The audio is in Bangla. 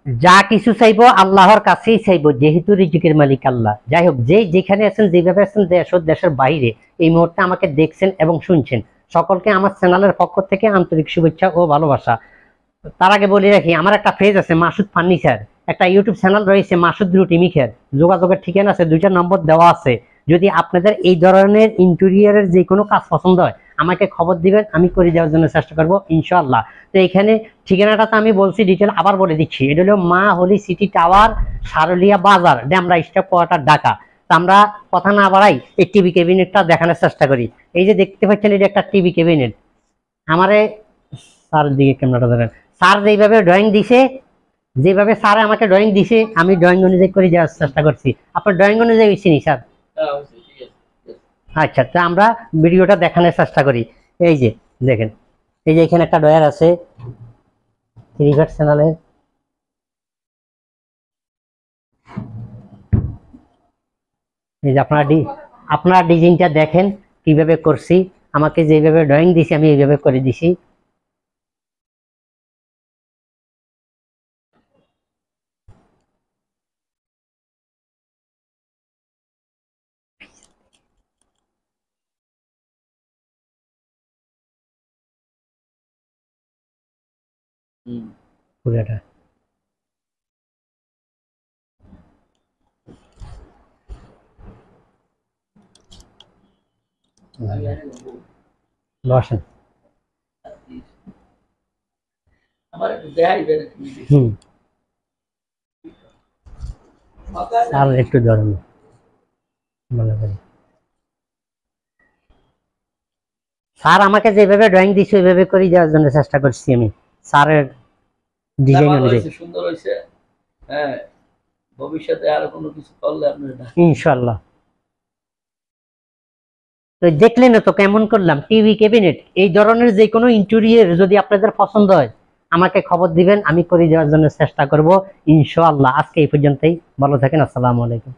যা কিছু চাইবো আল্লাহর কাছেই চাইবো, যেহেতু রিজিকের মালিক আল্লাহ। যাই হোক, যে যেখানে আছেন, যেভাবে আছেন, দেশ ও দেশের বাইরে এই মুহূর্তে আমাকে দেখছেন এবং শুনছেন, সকলকে আমার চ্যানেলের পক্ষ থেকে আন্তরিক শুভেচ্ছা ও ভালোবাসা। তার আগে বলে রাখি, আমার একটা পেজ আছে মাসুদ ফার্নিচার, একটা ইউটিউব চ্যানেল রয়েছে মাসুদ রুটি মিখের, যোগাযোগের ঠিকানা আছে, 2টা নম্বর দেওয়া আছে। যদি আপনাদের এই ধরনের ইন্টেরিয়রের যে কোনো কাজ পছন্দ হয় আমাকে খবর দিবেন, আমি করে দেওয়ার জন্য চেষ্টা করবো ইনশাআল্লাহ। তো এখানে ঠিকানাটা তো আমি বলছি, ডিটেল আবার বলে দিচ্ছি। এটা হলো মা হলি সিটি টাওয়ার, সারুলিয়া বাজার, ডেমরা স্টপ কোয়ার্টার, ঢাকা। তো আমরা কথা না বাড়াই এই টিভি ক্যাবিনেটটা দেখানোর চেষ্টা করি। এই যে দেখতে পাচ্ছেন, এটা একটা টিভি ক্যাবিনেট। আমারে স্যার দিকে ক্যামেরাটা ধরেন। স্যার যেভাবে ড্রয়িং দিছে, যেভাবে স্যার আমাকে ড্রয়িং দিছে, আমি ড্রয়িং অনুযায়ী করে যাওয়ার চেষ্টা করছি। আপনার ড্রয়িং অনুযায়ী হয়েছে নি স্যার? আচ্ছা, তো আমরা ভিডিওটা দেখানোর চেষ্টা করি। এই যে দেখেন, এই যে এখানে একটা ড্রয়ার আছে রিভার চ্যানেলে। এই যে আপনারা ডিজাইনটা দেখেন কিভাবে করছি। আমাকে যেভাবে ড্রয়িং দিছি আমি এইভাবে করে দিছি। পুরোটা বসেন। আর একটু ধরেন মনে করি। স্যার আমাকে যেভাবে ড্রয়িং দিচ্ছে ওইভাবে করে দেওয়ার জন্য চেষ্টা করছি আমি, স্যারের ডিজাইন অনুযায়ী। সুন্দর হয়েছে। হ্যাঁ, ভবিষ্যতে আরো কোনো কিছু করলে আপনারা ইনশাআল্লাহ। তো দেখলেন তো কেমন করলাম টিভি ক্যাবিনেট। এই ধরনের যে কোনো ইন্টেরিয়র যদি আপনাদের পছন্দ হয় আমাকে খবর দিবেন, আমি করে দেওয়ার জন্য চেষ্টা করব ইনশাআল্লাহ। আজকে এই পর্যন্তই, ভালো থাকেন, আসসালামু আলাইকুম।